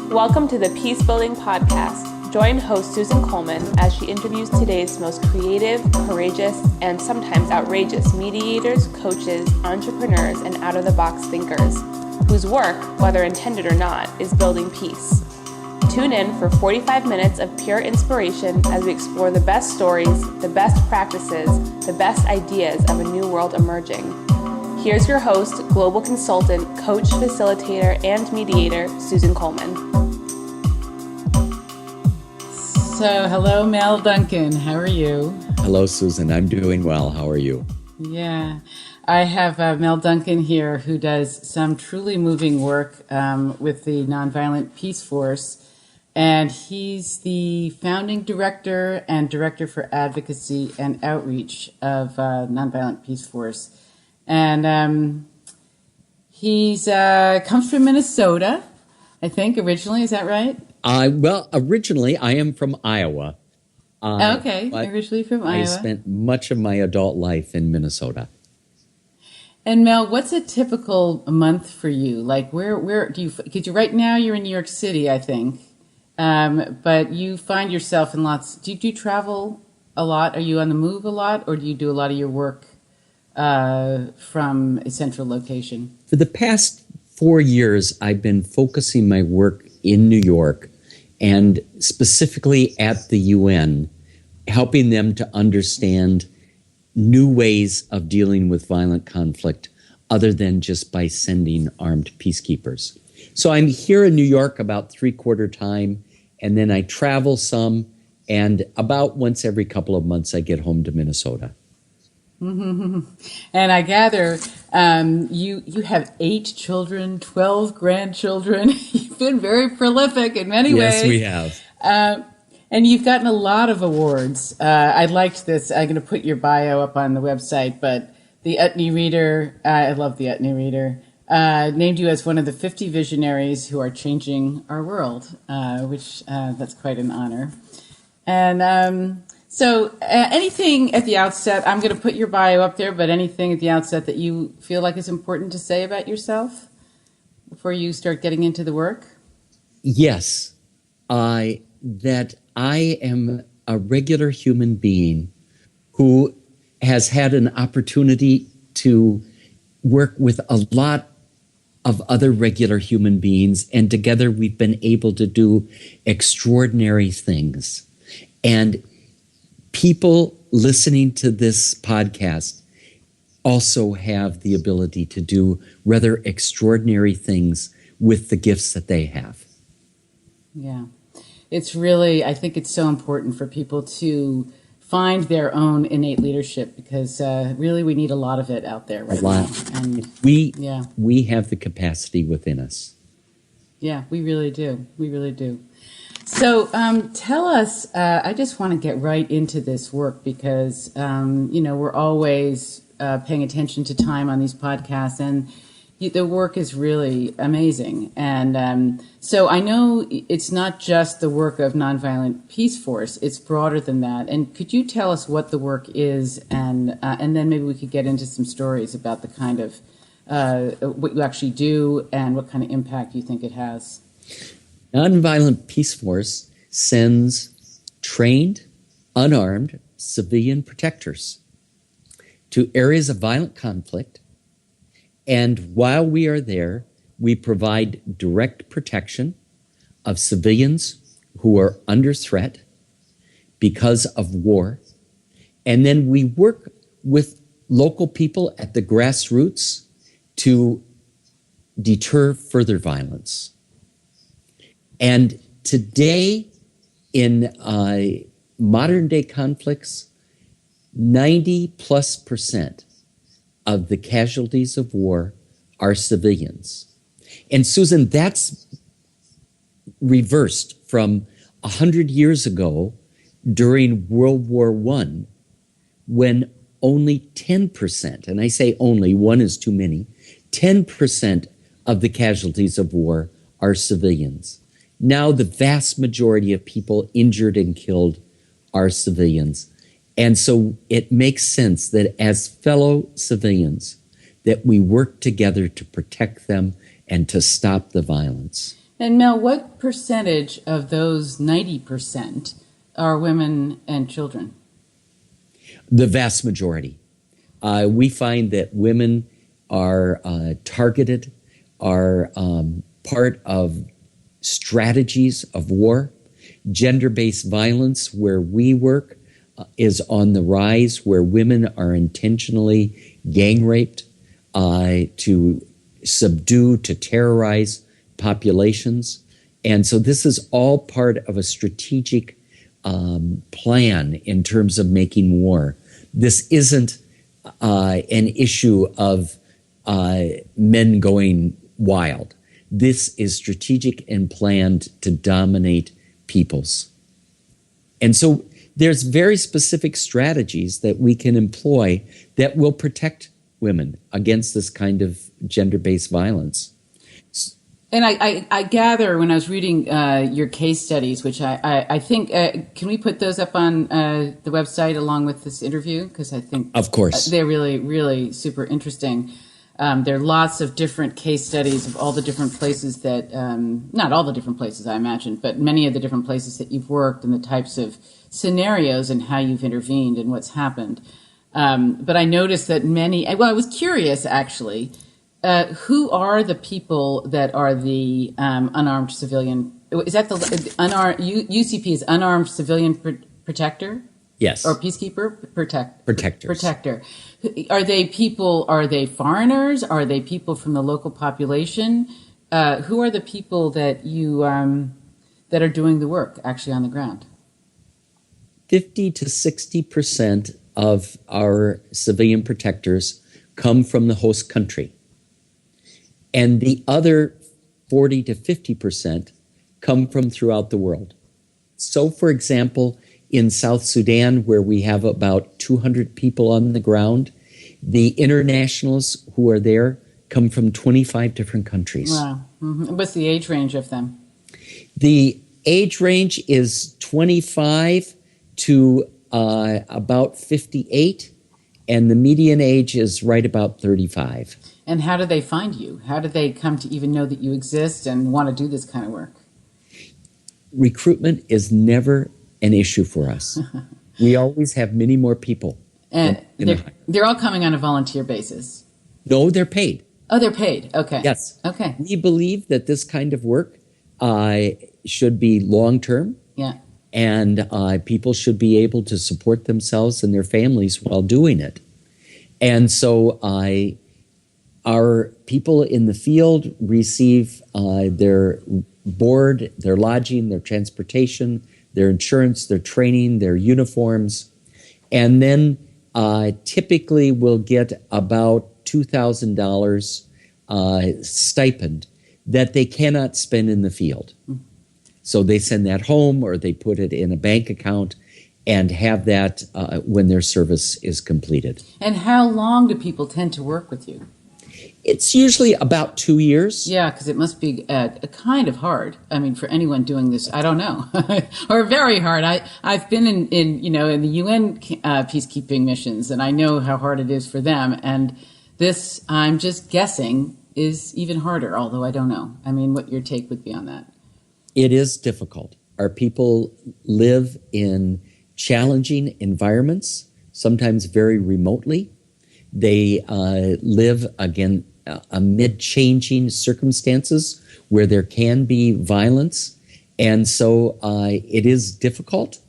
Welcome to the Peace Building Podcast. Join host Susan Coleman as she interviews today's most creative, courageous, and sometimes outrageous mediators, coaches, entrepreneurs, and out-of-the-box thinkers, whose work, whether intended or not, is building peace. Tune in for 45 minutes of pure inspiration as we explore the best stories, the best practices, the best ideas of a new world emerging. Here's your host, global consultant, coach, facilitator, and mediator, Susan Coleman. So, hello, Mel Duncan. How are you? Hello, Susan. I'm doing well. How are you? Yeah. I have Mel Duncan here who does some truly moving work with the Nonviolent Peace Force. And he's the founding director and director for advocacy and outreach of Nonviolent Peace Force. And he's comes from Minnesota, I think, originally. Is that right? Well, originally I am from Iowa. Okay, originally from Iowa. I spent much of my adult life in Minnesota. And Mel, what's a typical month for you? Like, where do you? Because right now you're in New York City, I think, but you find yourself in lots. Do you travel a lot? Are you on the move a lot, or do you do a lot of your work from a central location? For the past 4 years, I've been focusing my work in New York, and specifically at the UN, helping them to understand new ways of dealing with violent conflict other than just by sending armed peacekeepers. So I'm here in New York about 3/4 time, and then I travel some, and about once every couple of months I get home to Minnesota. And I gather you have 8 children, 12 grandchildren. You've been very prolific in many ways. Yes, we have. And you've gotten a lot of awards. I liked this. I'm going to put your bio up on the website, but the Utne Reader, I love the Utne Reader, named you as one of the 50 visionaries who are changing our world, which that's quite an honor. And so anything at the outset, I'm going to put your bio up there, but anything at the outset that you feel like is important to say about yourself before you start getting into the work? Yes, that I am a regular human being who has had an opportunity to work with a lot of other regular human beings, and together we've been able to do extraordinary things. And people listening to this podcast also have the ability to do rather extraordinary things with the gifts that they have. Yeah. It's really, I think it's so important for people to find their own innate leadership because really we need a lot of it out there right now. And we have the capacity within us. Yeah, we really do. We really do. So tell us, I just want to get right into this work because, we're always paying attention to time on these podcasts, and the work is really amazing. And so I know it's not just the work of Nonviolent Peace Force, it's broader than that. And could you tell us what the work is, and then maybe we could get into some stories about the kind of what you actually do and what kind of impact you think it has? Nonviolent Peace Force sends trained, unarmed civilian protectors to areas of violent conflict. And while we are there, we provide direct protection of civilians who are under threat because of war. And then we work with local people at the grassroots to deter further violence. And today, in modern day conflicts, 90+% of the casualties of war are civilians. And Susan, that's reversed from 100 years ago during World War I, when only 10%, and I say only, one is too many, 10% of the casualties of war are civilians. Now the vast majority of people injured and killed are civilians. And so it makes sense that as fellow civilians, that we work together to protect them and to stop the violence. And Mel, what percentage of those 90% are women and children? The vast majority. We find that women are targeted, are part of strategies of war. Gender-based violence, where we work, is on the rise, where women are intentionally gang raped to subdue, to terrorize populations. And so this is all part of a strategic plan in terms of making war. This isn't an issue of men going wild. This is strategic and planned to dominate peoples. And so there's very specific strategies that we can employ that will protect women against this kind of gender-based violence. And I gather when I was reading your case studies, which I think, can we put those up on the website along with this interview? Because I think of course they're really, really super interesting. There are lots of different case studies of all the different places that, not all the different places I imagine, but many of the different places that you've worked and the types of scenarios and how you've intervened and what's happened. But I noticed that I was curious actually, who are the people that are the unarmed civilian? Is that the unarmed, UCP is unarmed civilian protector? Yes. Or peacekeeper? Protectors. Protector. Are they foreigners? Are they people from the local population? Who are the people that you that are doing the work actually on the ground? 50 to 60% of our civilian protectors come from the host country. And the other 40 to 50% come from throughout the world. So, for example, in South Sudan, where we have about 200 people on the ground, the internationals who are there come from 25 different countries. Wow. Mm-hmm. What's the age range of them? The age range is 25 to about 58, and the median age is right about 35. And how do they find you? How do they come to even know that you exist and want to do this kind of work? Recruitment is never an issue for us. We always have many more people. And they're all coming on a volunteer basis? No, they're paid. Oh, they're paid. Okay. Yes. Okay. We believe that this kind of work should be long-term. Yeah. And people should be able to support themselves and their families while doing it. And so our people in the field receive their board, their lodging, their transportation, their insurance, their training, their uniforms, and then typically will get about $2,000 stipend that they cannot spend in the field. So they send that home or they put it in a bank account and have that when their service is completed. And how long do people tend to work with you? It's usually about 2 years. Yeah, because it must be kind of hard. I mean, for anyone doing this, I don't know, or very hard. I've been in the UN peacekeeping missions, and I know how hard it is for them. And this, I'm just guessing, is even harder. Although I don't know. I mean, what your take would be on that? It is difficult. Our people live in challenging environments, sometimes very remotely. They live, again, amid changing circumstances where there can be violence. And so it is difficult.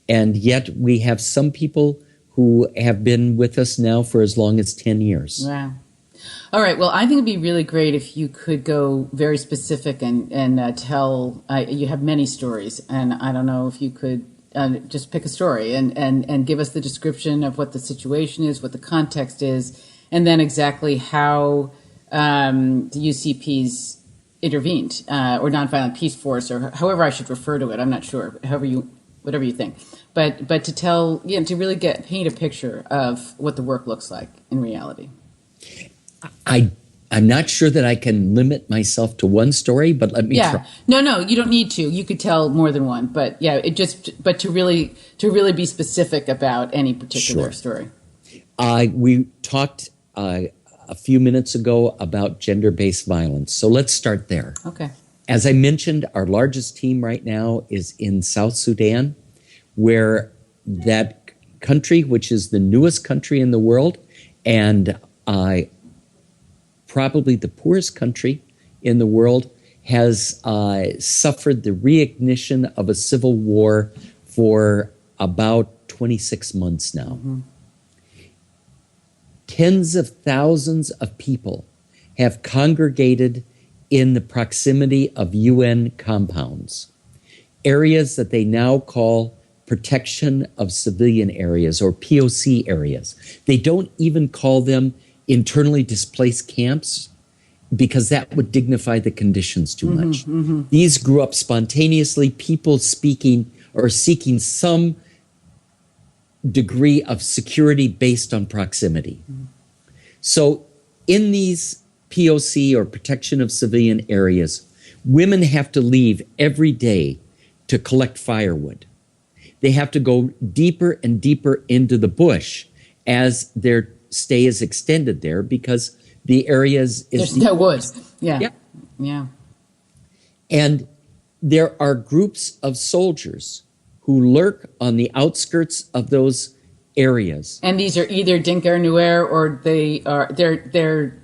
And yet we have some people who have been with us now for as long as 10 years. Wow. All right. Well, I think it'd be really great if you could go very specific and tell. You have many stories, and I don't know if you could just pick a story and give us the description of what the situation is, what the context is, and then exactly how the UCP's intervened, or Nonviolent Peace Force, or however I should refer to it. I'm not sure. Whatever you think. But to tell, to really paint a picture of what the work looks like in reality. I'm not sure that I can limit myself to one story, but let me try. No, you don't need to. You could tell more than one, but to really be specific about any particular story. We talked a few minutes ago about gender-based violence, so let's start there. Okay. As I mentioned, our largest team right now is in South Sudan, where that country, which is the newest country in the world and probably the poorest country in the world, has suffered the reignition of a civil war for about 26 months now. Mm-hmm. Tens of thousands of people have congregated in the proximity of UN compounds, areas that they now call protection of civilian areas, or POC areas. They don't even call them internally displaced camps, because that would dignify the conditions too much. Mm-hmm. These grew up spontaneously, people speaking or seeking some degree of security based on proximity. Mm-hmm. So in these POC, or protection of civilian areas, women have to leave every day to collect firewood. They have to go deeper and deeper into the bush as their stay is extended there, because the areas there's no wood. Yeah. And there are groups of soldiers who lurk on the outskirts of those areas. And these are either Dinka or Nuer, or they're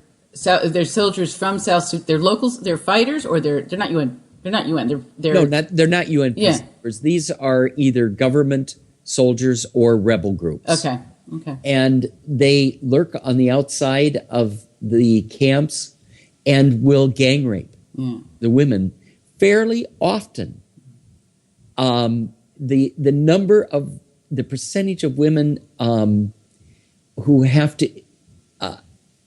soldiers from South Sudan. They're locals. They're fighters, or they're not UN. They're not UN. They're not UN peacekeepers. These are either government soldiers or rebel groups. Okay. And they lurk on the outside of the camps and will gang rape the women fairly often. The percentage of women who have to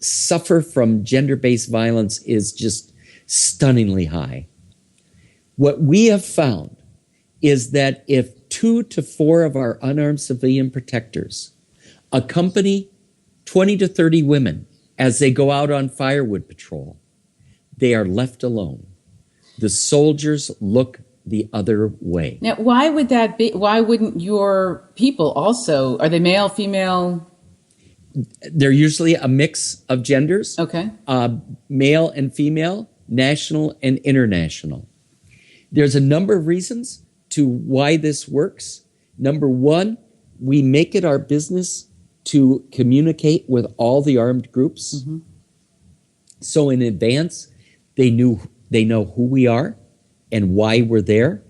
suffer from gender-based violence is just stunningly high. What we have found is that if 2 to 4 of our unarmed civilian protectors accompany 20 to 30 women as they go out on firewood patrol, they are left alone. The soldiers look the other way. Now, why would that be? Why wouldn't your people also, are they male, female? They're usually a mix of genders. Okay. Male and female, national and international. There's a number of reasons to why this works. Number one, we make it our business to communicate with all the armed groups. Mm-hmm. So in advance, they know who we are and why we're there.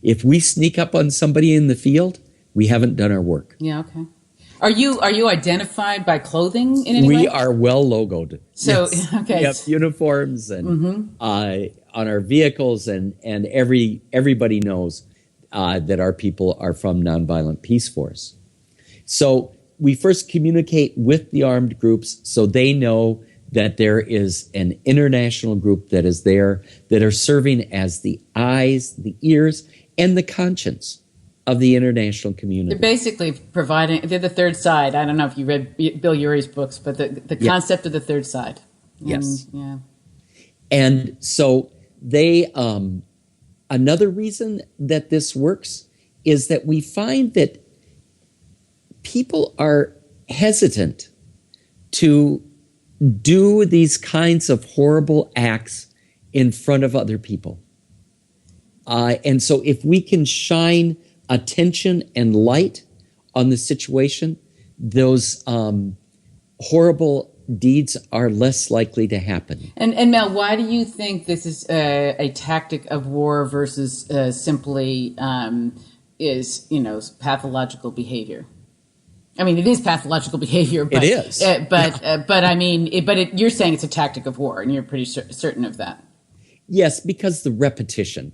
If we sneak up on somebody in the field, we haven't done our work. Yeah, okay. Are you identified by clothing in any way? We are well logoed. So, yes. Okay. We have uniforms and on our vehicles, and everybody knows that our people are from Nonviolent Peace Force. So we first communicate with the armed groups so they know that there is an international group that is there, that are serving as the eyes, the ears, and the conscience of the international community. They're basically they're the third side. I don't know if you read Bill Urey's books, but the concept of the third side. Yes. Yeah. And so they, another reason that this works is that we find that people are hesitant to do these kinds of horrible acts in front of other people. And so if we can shine attention and light on the situation, those horrible deeds are less likely to happen. And Mel, why do you think this is a tactic of war versus simply is pathological behavior? I mean, it is pathological behavior. But, it is. But you're saying it's a tactic of war, and you're pretty certain of that. Yes, because the repetition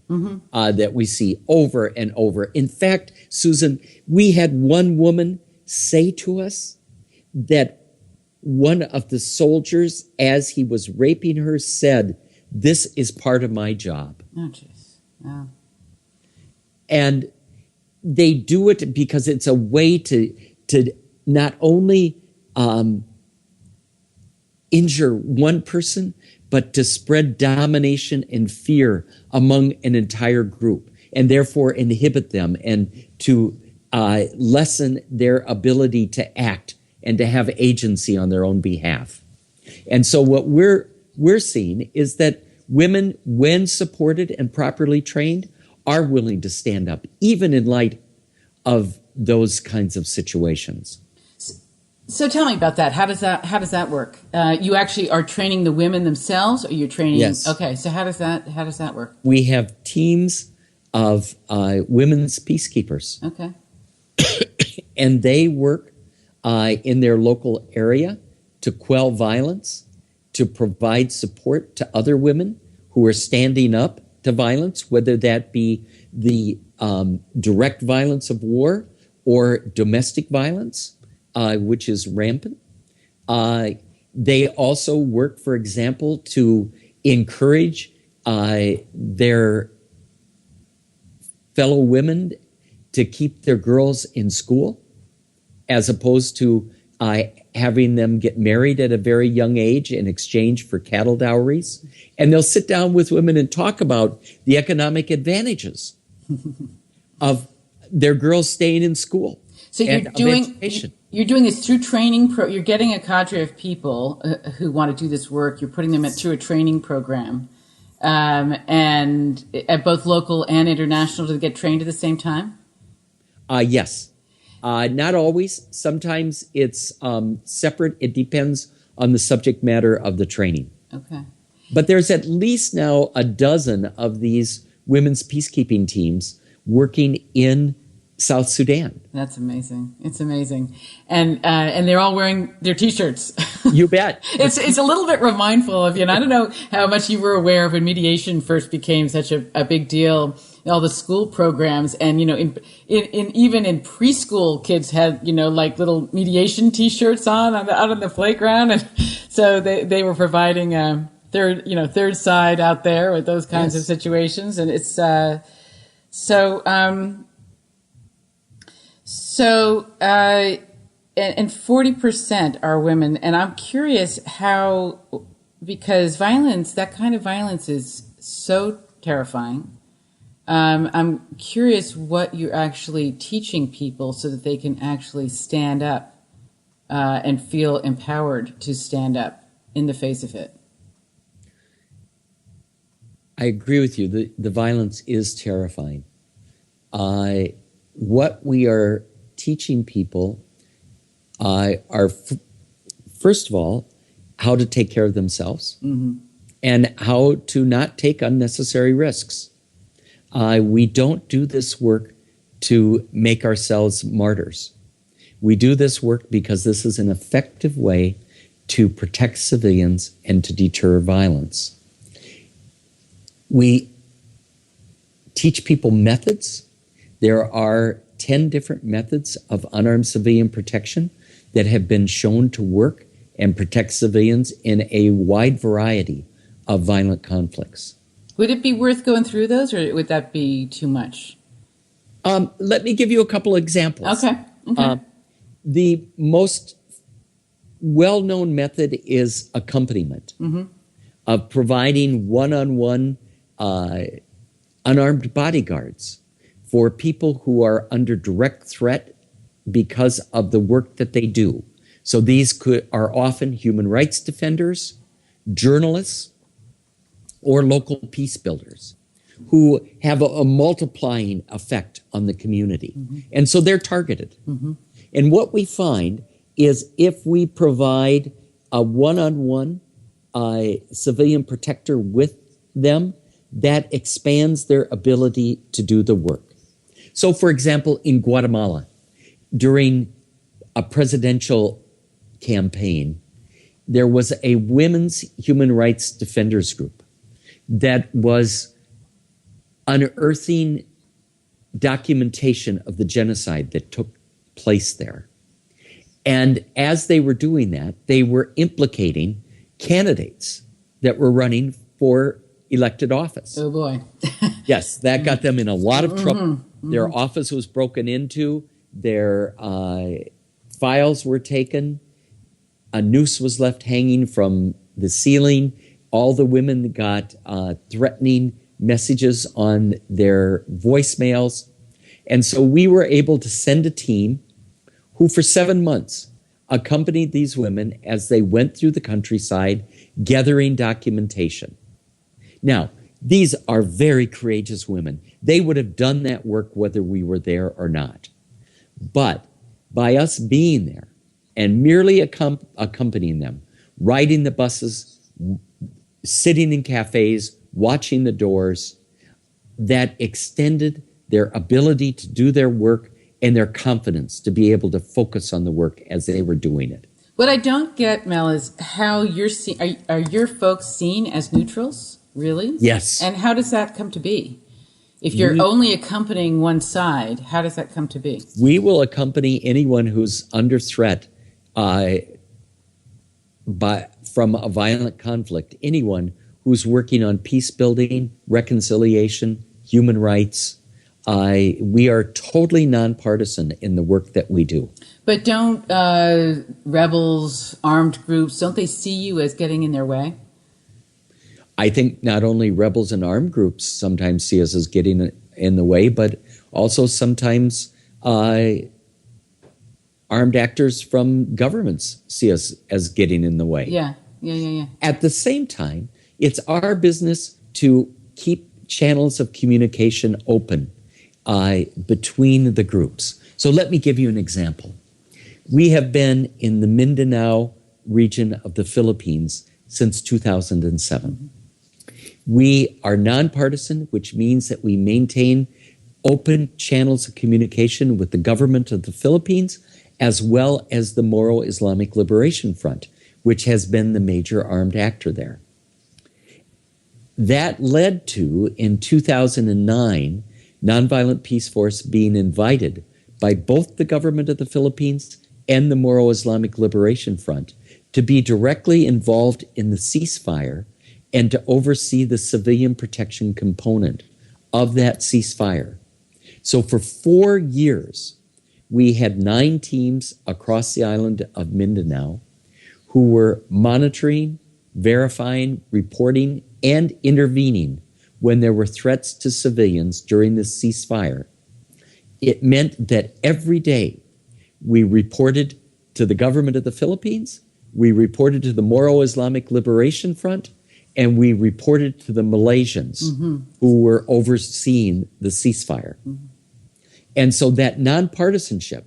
that we see over and over. In fact, Susan, we had one woman say to us that one of the soldiers, as he was raping her, said, "This is part of my job." Oh, jeez. Wow. And they do it because it's a way to not only injure one person, but to spread domination and fear among an entire group, and therefore inhibit them and to lessen their ability to act and to have agency on their own behalf. And so what we're seeing is that Women, when supported and properly trained, are willing to stand up, even in light of those kinds of situations. So tell me about that. How does that work? You actually are training the women themselves, or you're training? Yes. Okay. So how does that work? We have teams of women's peacekeepers. Okay. And they work in their local area to quell violence, to provide support to other women who are standing up to violence, whether that be the direct violence of war or domestic violence, which is rampant. They also work, for example, to encourage their fellow women to keep their girls in school, as opposed to having them get married at a very young age in exchange for cattle dowries. And they'll sit down with women and talk about the economic advantages of their girls staying in school. So you're doing this through training. You're getting a cadre of people who want to do this work. You're putting them through a training program, and at both local and international, to get trained at the same time. Yes. Not always. Sometimes it's separate. It depends on the subject matter of the training. Okay. But there's at least now a dozen of these women's peacekeeping teams working in South Sudan. That's amazing. It's amazing. And they're all wearing their T-shirts. You bet. It's a little bit remindful of, and I don't know how much you were aware of when mediation first became such a big deal, all the school programs, and, in even in preschool, kids had, like little mediation T-shirts out on the playground. And so they were providing a third side out there with those kinds of situations. And it's, and 40% are women. And I'm curious how, because that kind of violence is so terrifying. I'm curious what you're actually teaching people so that they can actually stand up and feel empowered to stand up in the face of it. I agree with you. The violence is terrifying. What we are teaching people are, first of all, how to take care of themselves, mm-hmm. and how to not take unnecessary risks. We don't do this work to make ourselves martyrs. We do this work because this is an effective way to protect civilians and to deter violence. We teach people methods. There are 10 different methods of unarmed civilian protection that have been shown to work and protect civilians in a wide variety of violent conflicts. Would it be worth going through those, or would that be too much? Let me give you a couple examples. Okay. The most well-known method is accompaniment, mm-hmm. of providing one-on-one unarmed bodyguards for people who are under direct threat because of the work that they do. So these are often human rights defenders, journalists, or local peace builders who have a multiplying effect on the community. Mm-hmm. And so they're targeted. Mm-hmm. And what we find is if we provide a one-on-one civilian protector with them, that expands their ability to do the work. So, for example, in Guatemala, during a presidential campaign, there was a women's human rights defenders group that was unearthing documentation of the genocide that took place there. And as they were doing that, they were implicating candidates that were running for elected office. Oh, boy. Yes, that got them in a lot of trouble. Mm-hmm. Mm-hmm. Their office was broken into. Their files were taken. A noose was left hanging from the ceiling. All the women got threatening messages on their voicemails. And so we were able to send a team who for 7 months accompanied these women as they went through the countryside gathering documentation Now, these are very courageous women. They would have done that work whether we were there or not. But by us being there and merely accompanying them, riding the buses, sitting in cafes, watching the doors, that extended their ability to do their work and their confidence to be able to focus on the work as they were doing it. What I don't get, Mel, is how you're seen. Are your folks seen as neutrals? Really? Yes. And how does that come to be? If you're only accompanying one side, how does that come to be? We will accompany anyone who's under threat from a violent conflict, anyone who's working on peace building, reconciliation, human rights. We are totally nonpartisan in the work that we do. But don't rebels, armed groups, don't they see you as getting in their way? I think not only rebels and armed groups sometimes see us as getting in the way, but also sometimes armed actors from governments see us as getting in the way. Yeah. At the same time, it's our business to keep channels of communication open between the groups. So let me give you an example. We have been in the Mindanao region of the Philippines since 2007. We are nonpartisan, which means that we maintain open channels of communication with the government of the Philippines, as well as the Moro Islamic Liberation Front, which has been the major armed actor there. That led to, in 2009, Nonviolent Peace Force being invited by both the government of the Philippines and the Moro Islamic Liberation Front to be directly involved in the ceasefire and to oversee the civilian protection component of that ceasefire. So for 4 years, we had 9 teams across the island of Mindanao who were monitoring, verifying, reporting, and intervening when there were threats to civilians during the ceasefire. It meant that every day we reported to the government of the Philippines, we reported to the Moro Islamic Liberation Front, and we reported to the Malaysians who were overseeing the ceasefire. And so that nonpartisanship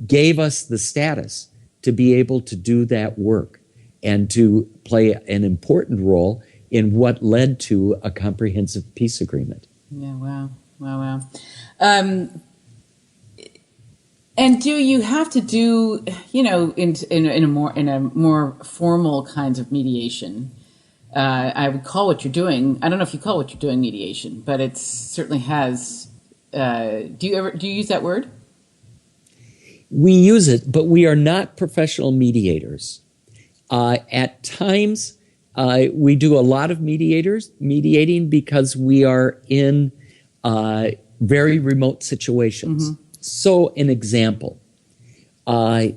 gave us the status to be able to do that work and to play an important role in what led to a comprehensive peace agreement. Yeah, wow. And do you have to do, in a more formal kinds of mediation? I would call what you're doing. I don't know if you call what you're doing mediation, but it certainly has. Do you use that word? We use it, but we are not professional mediators. At times, we do a lot of mediating because we are in very remote situations. So, an example, a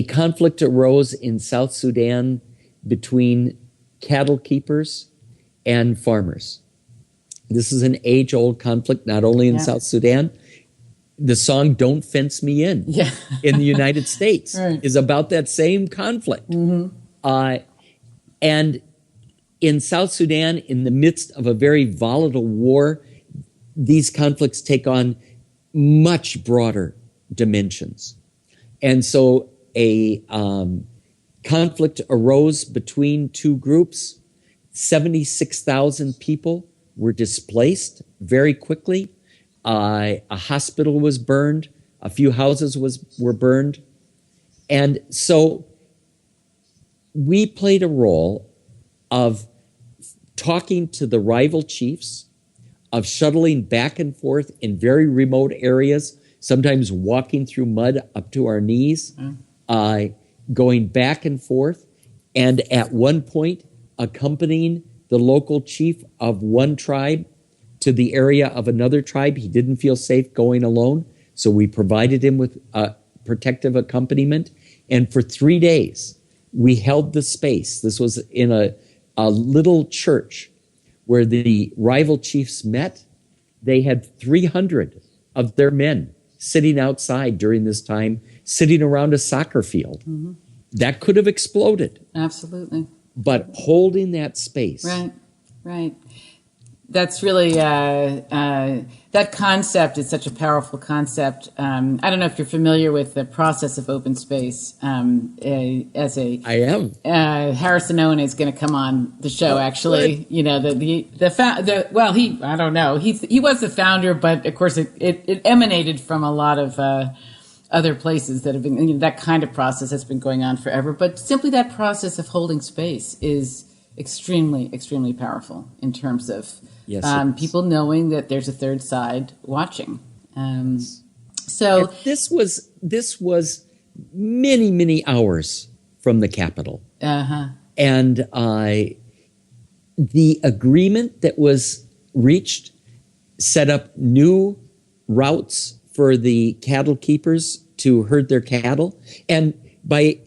conflict arose in South Sudan between cattle keepers and farmers. This is an age-old conflict, not only in South Sudan. The song "Don't Fence Me In" in the United States is about that same conflict. And in South Sudan, in the midst of a very volatile war, these conflicts take on much broader dimensions. And so a conflict arose between 2 groups. 76,000 people were displaced very quickly. A hospital was burned. A few houses were burned. And so we played a role of talking to the rival chiefs, of shuttling back and forth in very remote areas, sometimes walking through mud up to our knees, going back and forth, and at one point accompanying the local chief of one tribe to the area of another tribe. He didn't feel safe going alone, so we provided him with protective accompaniment. And for 3 days, we held the space. This was in a little church where the rival chiefs met. They had 300 of their men sitting outside during this time, sitting around a soccer field. That could have exploded. Absolutely. But holding that space Right. That's really that concept is such a powerful concept. I don't know if you're familiar with the process of open space. I am. Harrison Owen is going to come on the show. Actually, good. You know I don't know. He was the founder, but of course it emanated from a lot of other places that have been that kind of process has been going on forever. But simply that process of holding space is extremely, extremely powerful in terms of people knowing that there's a third side watching. So this was many, many hours from the Capitol. And the agreement that was reached set up new routes for the cattle keepers to herd their cattle. And by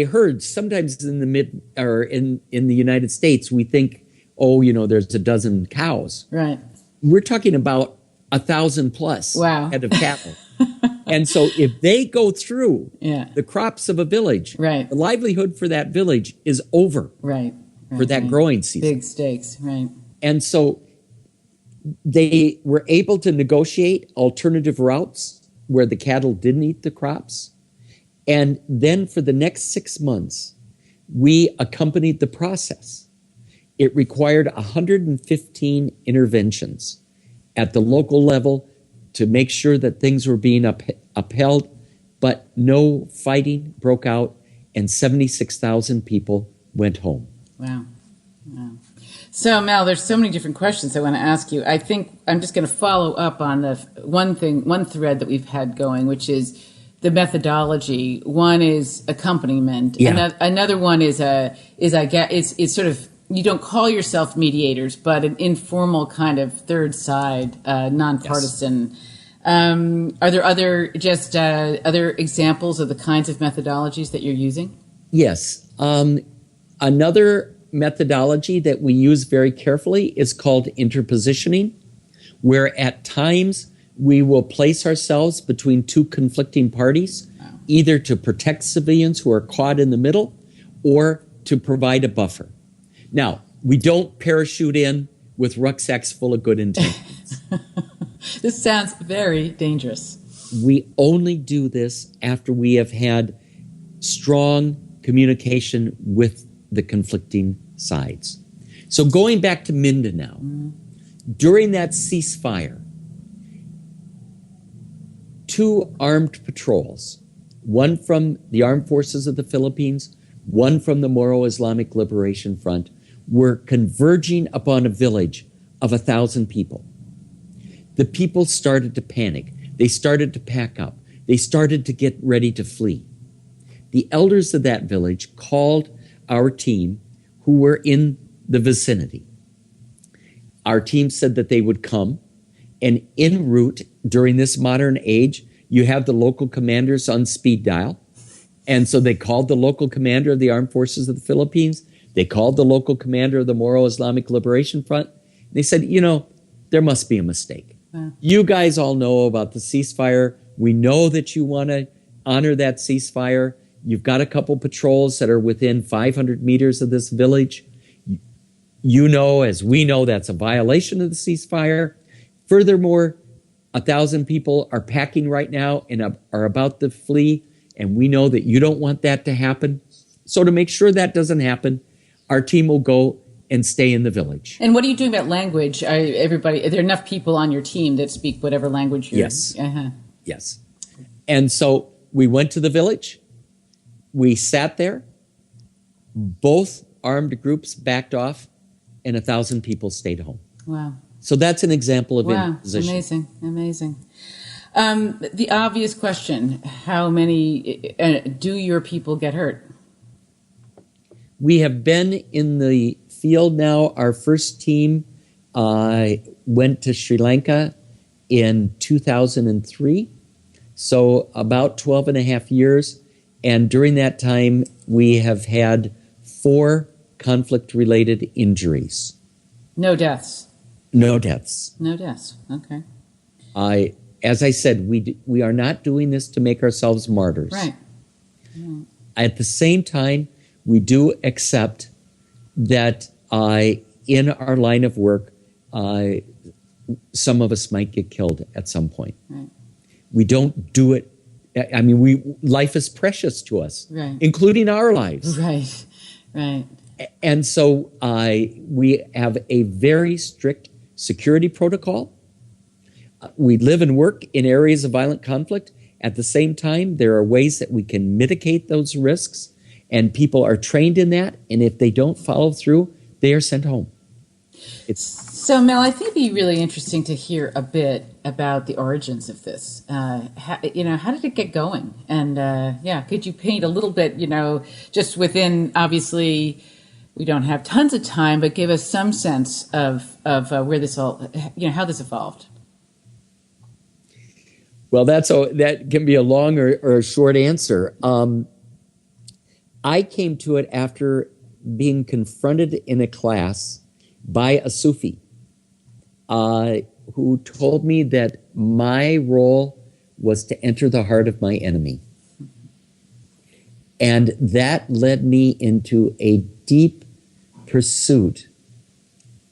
herds, sometimes in the in the United States, we think, there's a dozen cows. Right. We're talking about 1,000 plus head of cattle. And so if they go through the crops of a village, the livelihood for that village is over for that growing season. Big stakes, right. And so they were able to negotiate alternative routes where the cattle didn't eat the crops. And then for the next 6 months, we accompanied the process. It required 115 interventions at the local level to make sure that things were being upheld, but no fighting broke out, and 76,000 people went home. Wow. So, Mel, there's so many different questions I want to ask you. I think I'm just going to follow up on the one thread that we've had going, which is the methodology. One is accompaniment. Another one is sort of, you don't call yourself mediators, but an informal kind of third side, nonpartisan. Are there other examples of the kinds of methodologies that you're using? Yes. Another methodology that we use very carefully is called interpositioning, where at times we will place ourselves between two conflicting parties, either to protect civilians who are caught in the middle or to provide a buffer. Now, we don't parachute in with rucksacks full of good intentions. This sounds very dangerous. We only do this after we have had strong communication with the conflicting sides. So going back to Mindanao, during that ceasefire, 2 armed patrols, one from the Armed Forces of the Philippines, one from the Moro Islamic Liberation Front, were converging upon a village of 1,000 people. The people started to panic. They started to pack up. They started to get ready to flee. The elders of that village called our team who were in the vicinity. Our team said that they would come, and en route during this modern age, you have the local commanders on speed dial. And so they called the local commander of the Armed Forces of the Philippines. They called the local commander of the Moro Islamic Liberation Front. They said, there must be a mistake. Wow. You guys all know about the ceasefire. We know that you want to honor that ceasefire. You've got a couple patrols that are within 500 meters of this village. As we know, that's a violation of the ceasefire. Furthermore, 1,000 people are packing right now and are about to flee, and we know that you don't want that to happen. So to make sure that doesn't happen, our team will go and stay in the village. And what are you doing about language? Are there enough people on your team that speak whatever language you're... Yes. Yes. And so we went to the village. We sat there. Both armed groups backed off, and 1,000 people stayed home. Wow. So that's an example of interposition. Amazing. The obvious question, how many do your people get hurt? We have been in the field now. Our first team went to Sri Lanka in 2003, so about 12 and a half years. And during that time, we have had 4 conflict-related injuries. No deaths? No deaths. No deaths, okay. As I said, we are not doing this to make ourselves martyrs. Right. At the same time, we do accept that in our line of work, some of us might get killed at some point. Right. We don't do it. I mean, life is precious to us, right. including our lives. Right, right. And so we have a very strict security protocol. We live and work in areas of violent conflict. At the same time, there are ways that we can mitigate those risks, and people are trained in that. And if they don't follow through, they are sent home. So, Mel, I think it'd be really interesting to hear a bit about the origins of this. How did it get going? And could you paint a little bit, just within, obviously, we don't have tons of time, but give us some sense of where this all, how this evolved. Well, that can be a long or a short answer. I came to it after being confronted in a class by a Sufi who told me that my role was to enter the heart of my enemy. And that led me into a deep pursuit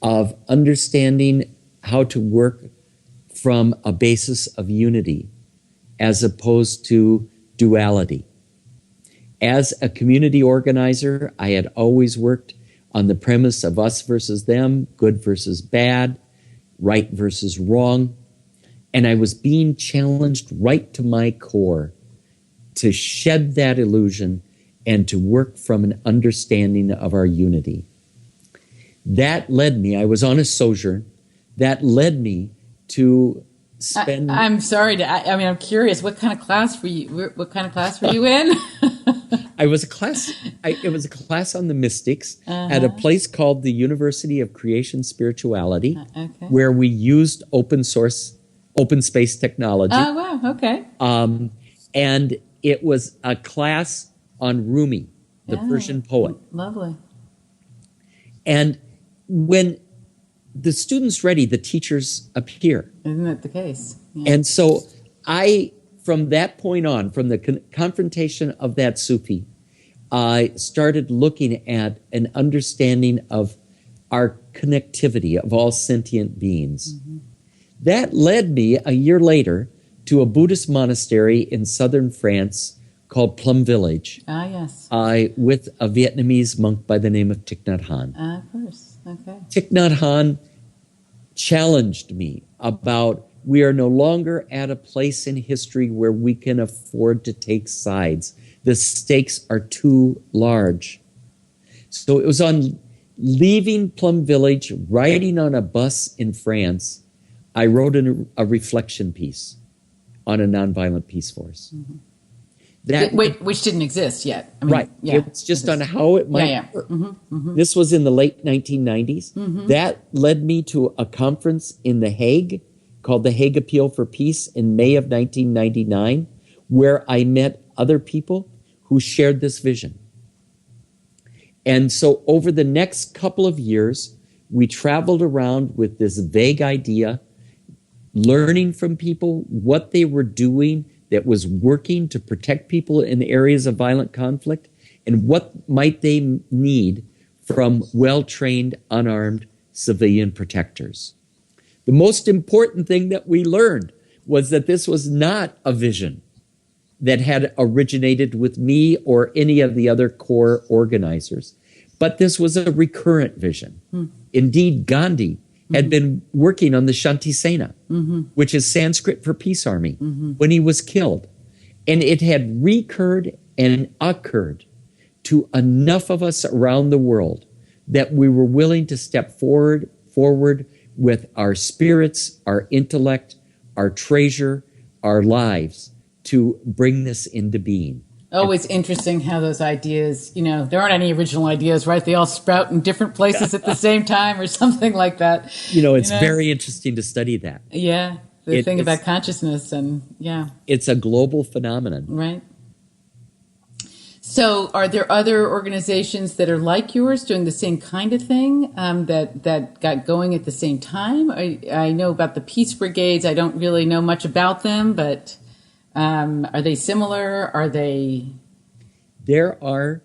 of understanding how to work from a basis of unity as opposed to duality. As a community organizer, I had always worked on the premise of us versus them, good versus bad, right versus wrong. And I was being challenged right to my core to shed that illusion and to work from an understanding of our unity. That led me, I was on a sojourn, that led me to spend... I'm sorry, I'm curious, what kind of class were you in? It was a class on the mystics at a place called the University of Creation Spirituality, where we used open space technology. Oh, wow, okay. And it was a class on Rumi, the Persian poet. Lovely. And when the student's ready, the teachers appear. Isn't that the case? Yeah. And so from that point on, from the confrontation of that Sufi, I started looking at an understanding of our connectivity of all sentient beings. Mm-hmm. That led me a year later to a Buddhist monastery in southern France called Plum Village. Ah, yes. With a Vietnamese monk by the name of Thich Nat Hahn. Of course. Okay. Thich Nat Hahn challenged me about we are no longer at a place in history where we can afford to take sides. The stakes are too large. So it was on leaving Plum Village, riding on a bus in France, I wrote a reflection piece on a nonviolent peace force. Mm-hmm. Which didn't exist yet. Right. Yeah, it's just on how it might work. Mm-hmm, mm-hmm. This was in the late 1990s. Mm-hmm. That led me to a conference in The Hague called the Hague Appeal for Peace in May of 1999, where I met other people who shared this vision. And so over the next couple of years, we traveled around with this vague idea, learning from people what they were doing that was working to protect people in areas of violent conflict, and what might they need from well-trained, unarmed civilian protectors. The most important thing that we learned was that this was not a vision that had originated with me or any of the other core organizers, but this was a recurrent vision. Indeed, Gandhi had been working on the Shanti Sena, which is Sanskrit for peace army, when he was killed. And it had recurred and occurred to enough of us around the world that we were willing to step forward with our spirits, our intellect, our treasure, our lives to bring this into being. Oh, it's interesting how those ideas, there aren't any original ideas, right? They all sprout in different places at the same time or something like that. It's very interesting to study that. Yeah, the thing about consciousness It's a global phenomenon. Right. So are there other organizations that are like yours doing the same kind of thing that got going at the same time? I know about the Peace Brigades. I don't really know much about them, but... are they similar? Are they? There are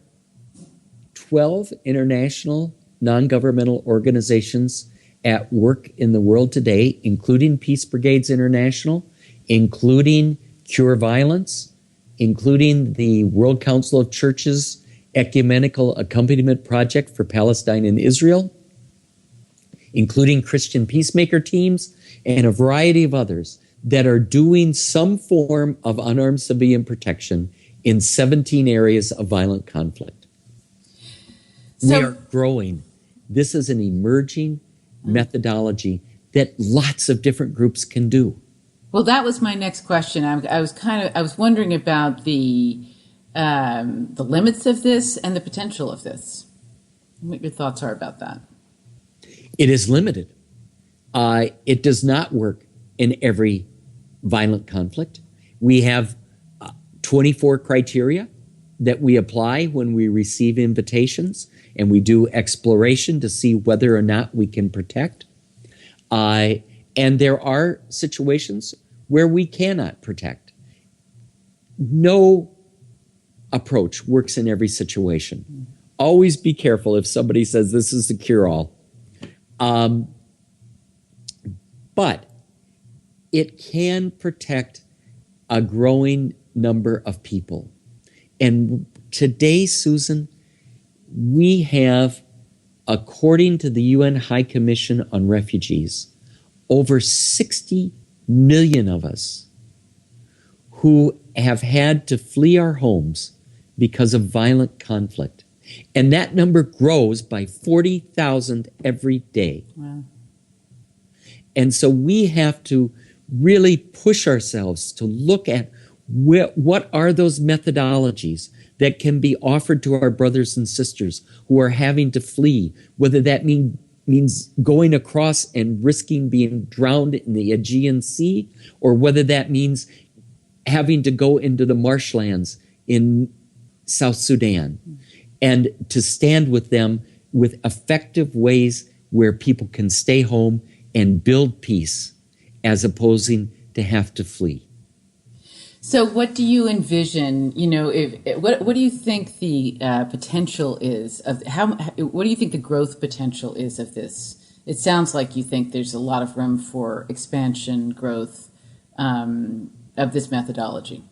12 international non-governmental organizations at work in the world today, including Peace Brigades International, including Cure Violence, including the World Council of Churches Ecumenical Accompaniment Project for Palestine and Israel, including Christian peacemaker teams, and a variety of others that are doing some form of unarmed civilian protection in 17 areas of violent conflict. We are growing. This is an emerging methodology that lots of different groups can do. Well, that was my next question. I was wondering about the limits of this and the potential of this. What your thoughts are about that? It is limited. It does not work in every violent conflict. We have 24 criteria that we apply when we receive invitations, and we do exploration to see whether or not we can protect. And there are situations where we cannot protect. No approach works in every situation. Always be careful if somebody says this is the cure-all. But it can protect a growing number of people. And today, Susan, we have, according to the UN High Commission on Refugees, over 60 million of us who have had to flee our homes because of violent conflict. And that number grows by 40,000 every day. Wow. And so we have to really push ourselves to look at what are those methodologies that can be offered to our brothers and sisters who are having to flee, whether that means going across and risking being drowned in the Aegean Sea, or whether that means having to go into the marshlands in South Sudan, and to stand with them with effective ways where people can stay home and build peace as opposing to have to flee. So what do you envision, what do you think the potential is of what do you think the growth potential is of this? It sounds like you think there's a lot of room for expansion, growth of this methodology.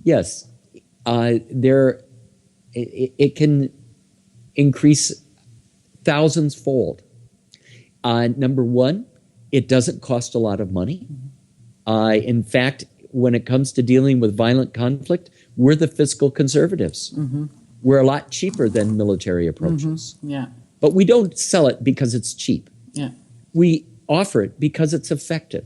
Yes, it can increase thousands fold. Number one, it doesn't cost a lot of money. In fact, when it comes to dealing with violent conflict, we're the fiscal conservatives. Mm-hmm. We're a lot cheaper than military approaches. Mm-hmm. Yeah. But we don't sell it because it's cheap. Yeah. We offer it because it's effective.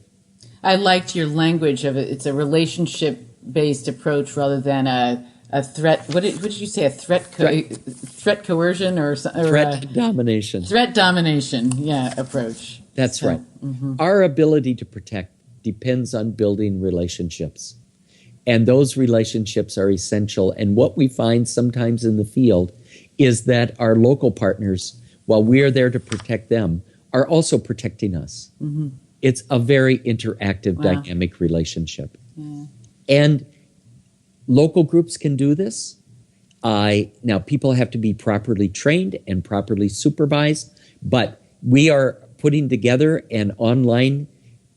I liked your language of it. It's a relationship-based approach rather than a threat. What did you say? A threat coercion or threat domination. Threat domination. Yeah, approach. That's right. Mm-hmm. Our ability to protect depends on building relationships. And those relationships are essential. And what we find sometimes in the field is that our local partners, while we are there to protect them, are also protecting us. Mm-hmm. It's a very interactive, dynamic relationship. Yeah. And local groups can do this. Now, people have to be properly trained and properly supervised, but we are putting together an online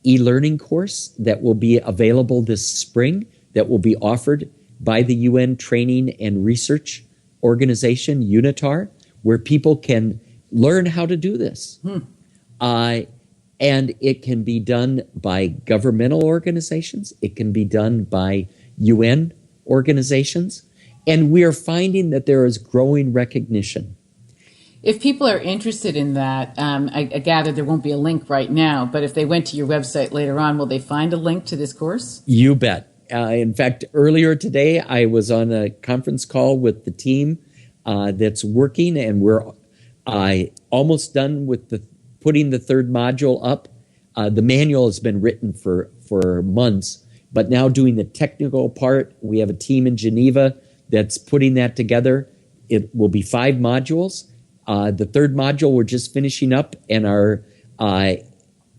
e-learning course that will be available this spring, that will be offered by the UN Training and Research Organization, UNITAR, where people can learn how to do this. And it can be done by governmental organizations. It can be done by UN organizations. And we are finding that there is growing recognition. If people are interested in that, I gather there won't be a link right now, but if they went to your website later on, will they find a link to this course? You bet. In fact, earlier today, I was on a conference call with the team that's working, and we're almost done with putting the third module up. The manual has been written for months, but now doing the technical part, we have a team in Geneva that's putting that together. It will be 5 modules. The third module we're just finishing up, and the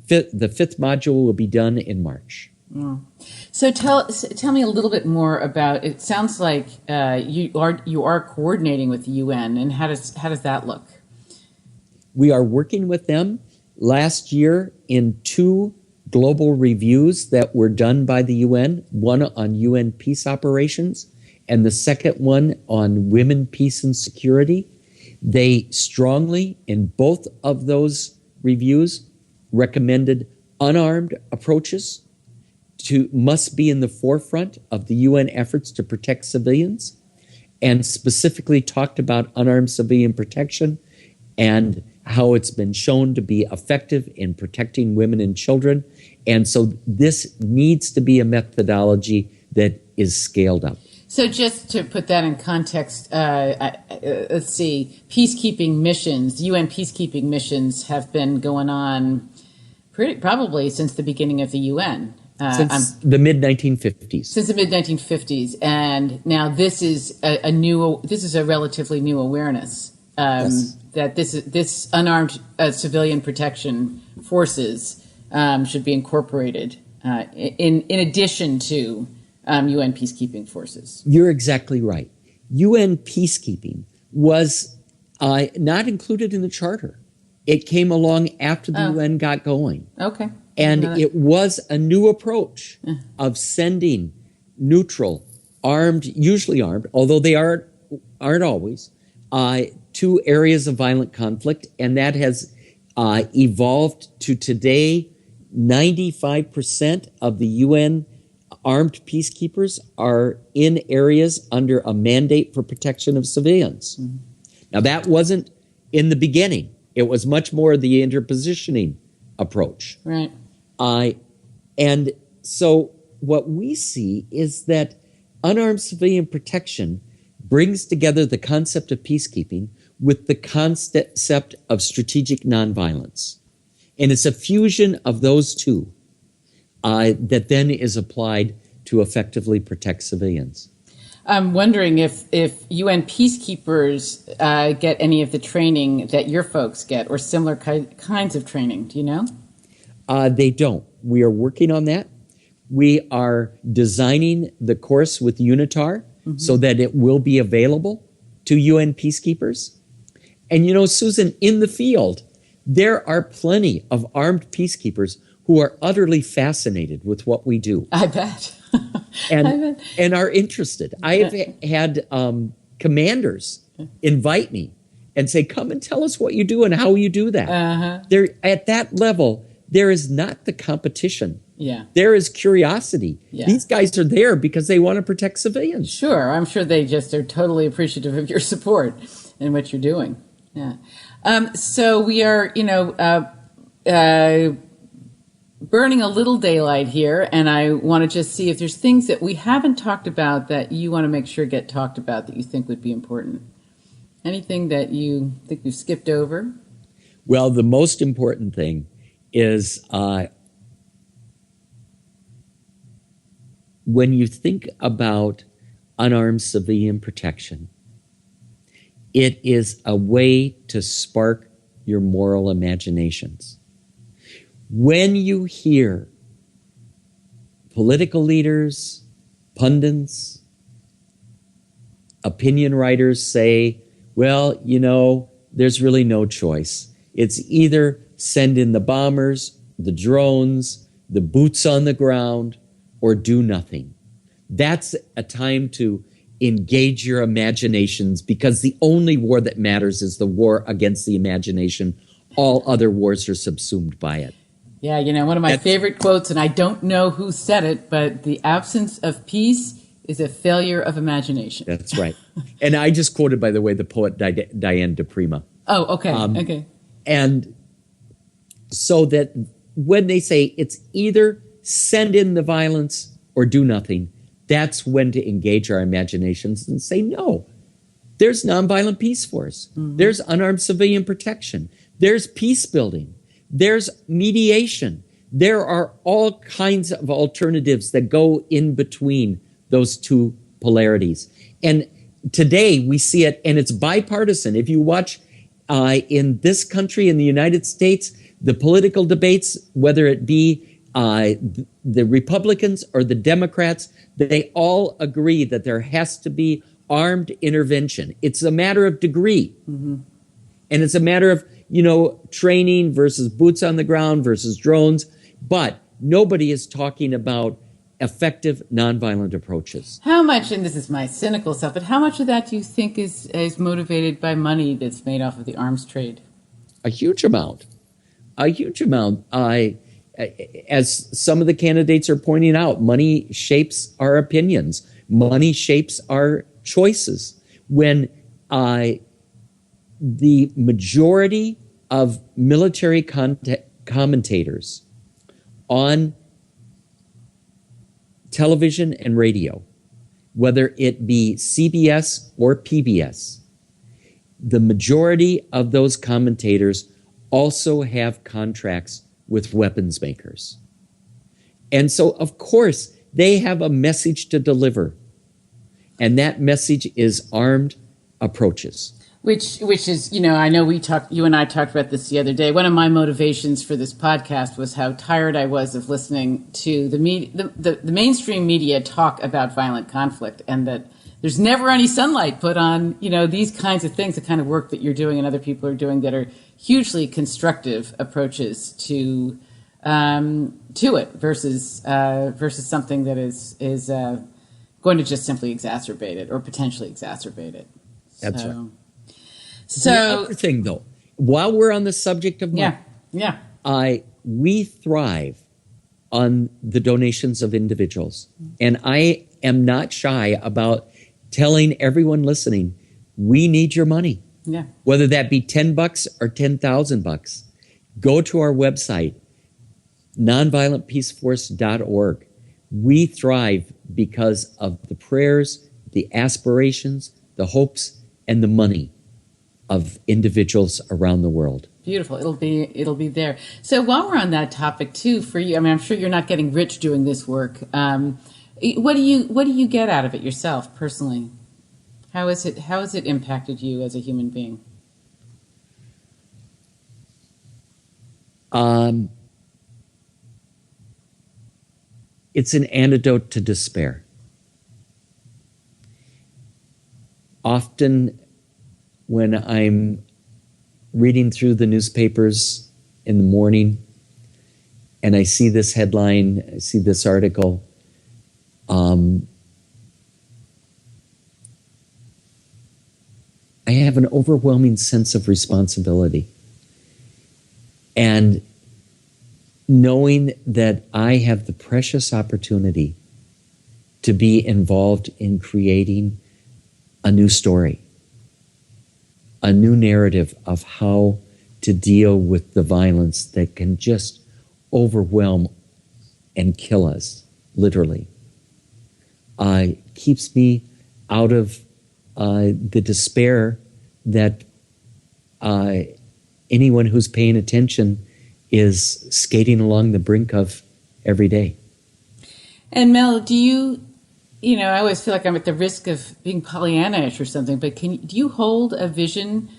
5th module will be done in March. Mm. So tell me a little bit more about. It sounds like you are coordinating with the UN, and how does that look? We are working with them last year in 2 global reviews that were done by the UN, one on UN peace operations and the second one on women, peace, and security. They strongly, in both of those reviews, recommended unarmed approaches must be in the forefront of the UN efforts to protect civilians, and specifically talked about unarmed civilian protection and how it's been shown to be effective in protecting women and children. And so this needs to be a methodology that is scaled up. So just to put that in context, let's see, peacekeeping missions, UN peacekeeping missions have been going on probably since the beginning of the UN. Since the mid-1950s. Since the mid-1950s. And now this is a relatively new awareness. Yes. That this unarmed civilian protection forces should be incorporated in addition to UN peacekeeping forces. You're exactly right. UN peacekeeping was not included in the charter. It came along after the UN got going. Okay. And it was a new approach of sending neutral, armed, usually armed, although they aren't always, to areas of violent conflict. And that has evolved to today, 95% of the UN armed peacekeepers are in areas under a mandate for protection of civilians. Mm-hmm. Now, that wasn't in the beginning. It was much more the interpositioning approach. Right. And so what we see is that unarmed civilian protection brings together the concept of peacekeeping with the concept of strategic nonviolence. And it's a fusion of those two that then is applied to effectively protect civilians. I'm wondering if UN peacekeepers get any of the training that your folks get, or similar kinds of training. Do you know? They don't. We are working on that. We are designing the course with UNITAR so that it will be available to UN peacekeepers. And you know, Susan, in the field, there are plenty of armed peacekeepers who are utterly fascinated with what we do. I bet. And are interested. I have had commanders invite me and say, come and tell us what you do and how you do that. There, at that level, there is not the competition. Yeah. There is curiosity. Yeah. These guys are there because they want to protect civilians. Sure. I'm sure they just are totally appreciative of your support and what you're doing. Yeah. So we are, burning a little daylight here, and I want to just see if there's things that we haven't talked about that you want to make sure get talked about that you think would be important. Anything that you think we've skipped over? Well, the most important thing is when you think about unarmed civilian protection, it is a way to spark your moral imaginations. When you hear political leaders, pundits, opinion writers say, well, there's really no choice. It's either send in the bombers, the drones, the boots on the ground, or do nothing. That's a time to engage your imaginations, because the only war that matters is the war against the imagination. All other wars are subsumed by it. Yeah, one of my favorite quotes, and I don't know who said it, but the absence of peace is a failure of imagination. That's right. And I just quoted, by the way, the poet Diane de Prima. Oh, okay. Okay. And so that when they say it's either send in the violence or do nothing, that's when to engage our imaginations and say, no, there's nonviolent peace force. Mm-hmm. There's unarmed civilian protection. There's peace building. There's mediation. There are all kinds of alternatives that go in between those two polarities. And today we see it, and it's bipartisan. If you watch in this country, in the United States, the political debates, whether it be the Republicans or the Democrats, they all agree that there has to be armed intervention. It's a matter of degree. Mm-hmm. And it's a matter of training versus boots on the ground versus drones, but nobody is talking about effective nonviolent approaches. How much, and this is my cynical self, but how much of that do you think is motivated by money that's made off of the arms trade? A huge amount. A huge amount. As some of the candidates are pointing out, money shapes our opinions. Money shapes our choices. When the majority of military commentators on television and radio, whether it be CBS or PBS, the majority of those commentators also have contracts with weapons makers. And so, of course, they have a message to deliver. And that message is armed approaches. Which is, I know you and I talked about this the other day. One of my motivations for this podcast was how tired I was of listening to the mainstream media talk about violent conflict, and that there's never any sunlight put on, these kinds of things, the kind of work that you're doing and other people are doing that are hugely constructive approaches to it versus something that is going to just simply exacerbate it or potentially exacerbate it. That's right. So the other thing, though, while we're on the subject of money, we thrive on the donations of individuals. And I am not shy about telling everyone listening, we need your money. Yeah. Whether that be $10 or $10,000. Go to our website, nonviolentpeaceforce.org. We thrive because of the prayers, the aspirations, the hopes, and the money of individuals around the world. Beautiful. It'll be there. So while we're on that topic too, for you, I'm sure you're not getting rich doing this work. What do you get out of it yourself personally? How has it impacted you as a human being? It's an antidote to despair. Often when I'm reading through the newspapers in the morning and I see this headline, I see this article, I have an overwhelming sense of responsibility. And knowing that I have the precious opportunity to be involved in creating a new story, a new narrative of how to deal with the violence that can just overwhelm and kill us, literally, keeps me out of the despair that anyone who's paying attention is skating along the brink of every day. And Mel, do you I always feel like I'm at the risk of being Pollyanna-ish or something, but do you hold a vision?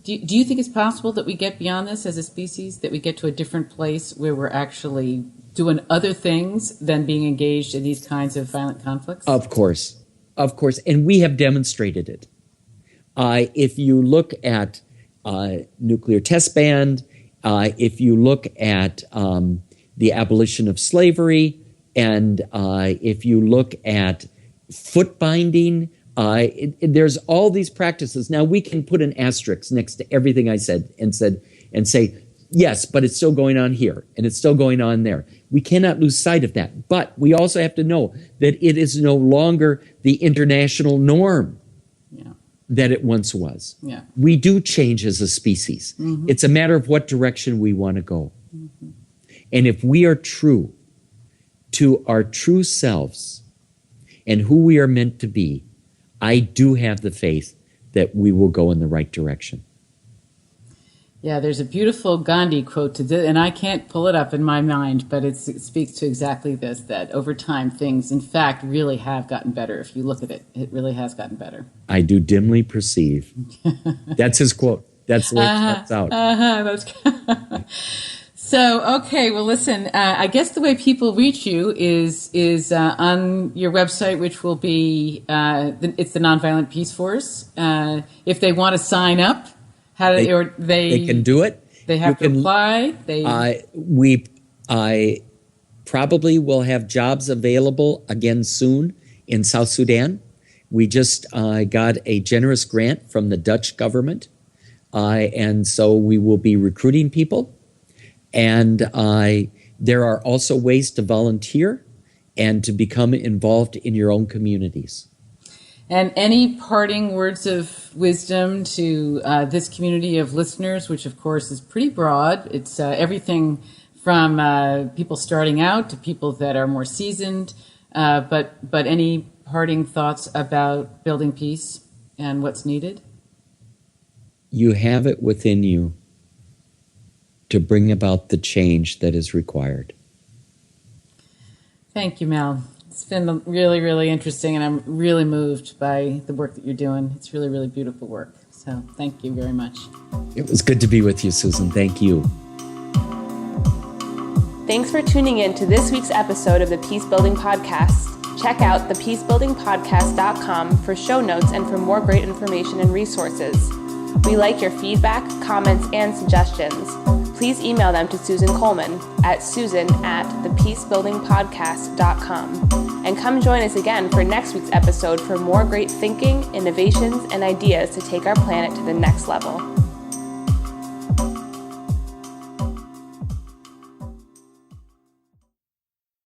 Do you think it's possible that we get beyond this as a species, that we get to a different place where we're actually doing other things than being engaged in these kinds of violent conflicts? Of course. And we have demonstrated it. If you look at nuclear test ban, if you look at the abolition of slavery, and if you look at foot binding, there's all these practices. Now we can put an asterisk next to everything I said and say, yes, but it's still going on here and it's still going on there. We cannot lose sight of that. But we also have to know that it is no longer the international norm that it once was. Yeah. We do change as a species. Mm-hmm. It's a matter of what direction we want to go. Mm-hmm. And if we are true to our true selves and who we are meant to be, I do have the faith that we will go in the right direction. Yeah, there's a beautiful Gandhi quote to this, and I can't pull it up in my mind, but it speaks to exactly this, that over time things, in fact, really have gotten better. If you look at it, it really has gotten better. I do dimly perceive. That's his quote. That's the way it starts out. So, okay, well, listen, I guess the way people reach you is on your website, which will be, it's the Nonviolent Peace Force. If they want to sign up, How do they can do it. They have to apply. I probably will have jobs available again soon in South Sudan. We just got a generous grant from the Dutch government, and so we will be recruiting people. And there are also ways to volunteer and to become involved in your own communities. And any parting words of wisdom to this community of listeners, which of course is pretty broad. It's everything from people starting out to people that are more seasoned. But any parting thoughts about building peace and what's needed? You have it within you to bring about the change that is required. Thank you, Mel. It's been really, really interesting, and I'm really moved by the work that you're doing. It's really, really beautiful work. So thank you very much. It was good to be with you, Susan. Thank you. Thanks for tuning in to this week's episode of the Peace Building Podcast. Check out thepeacebuildingpodcast.com for show notes and for more great information and resources. We like your feedback, comments, and suggestions. Please email them to Susan Coleman at susan@thepeacebuildingpodcast.com. And come join us again for next week's episode for more great thinking, innovations, and ideas to take our planet to the next level.